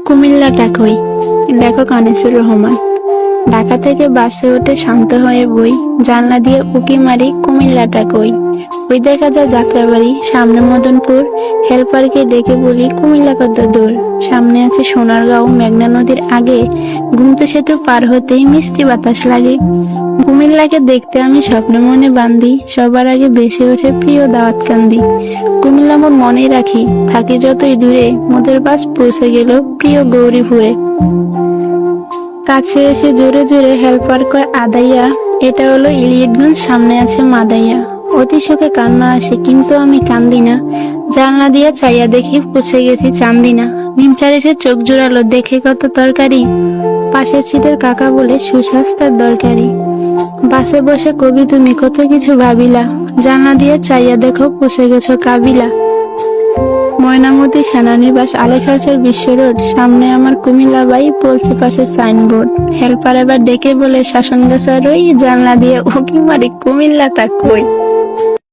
কুমিল্লাটা কই? লেখক আনিসুর রহমান। ঢাকা থেকে বাসে উঠে শান্ত হয়ে বই, জানলা দিয়ে উকি মারি কুমিল্লাটা কই। ওই দেখা যায় যাত্রাবাড়ি, সামনে মদনপুর। হেল্পারকে ডেকে বলি কুমিল্লা কত দূর। সামনে আছে সোনারগাঁও, মেঘনা নদীর আগে। গুমতি সেতু পার হতেই মিষ্টি বাতাস লাগে। কুমিল্লাকে দেখতে আমি স্বপ্নে মনে বান্ধি, সবার আগে বেসে ওঠে প্রিয় দাওয়াত কান্দি। কুমিল্লা মোর মনে রাখি, থাকি যতই দূরে, মোদের বাস পৌঁছে গেল প্রিয় গৌরীপুরে। কাছে এসে জোরে জোরে হেল্পার কয় আদাইয়া, এটা হলো ইলিয়টগঞ্জ, সামনে আছে মাদাইয়া। অতি শোকে কান্না আসে কিন্তু আমি কান্দি না। জানলা দিয়ে চাইয়া দেখি পৌঁছে গেছি চান্দিনা। নিমচার চোখ জোড়ালো দেখে কত তরকারি। পাশের সিটের কাকা বলে সুস্বাস্থ্যের দরকারি। বাসে বসে কবি তুমি কত কিছু ভাবিলা, জানলা দিয়ে চাইয়া দেখো পৌঁছে গেছো কাবিলা। ময়নামতি সেনানিবাস, আলেখারচর বিশ্ব রোড, সামনে আমার কুমিল্লা বাই, বলছে পাশে সাইনবোর্ড। হেল্পার এবার ডেকে বলে শাসন গাছার ওই, জানলা দিয়ে উকি মারি কুমিল্লাটা কই।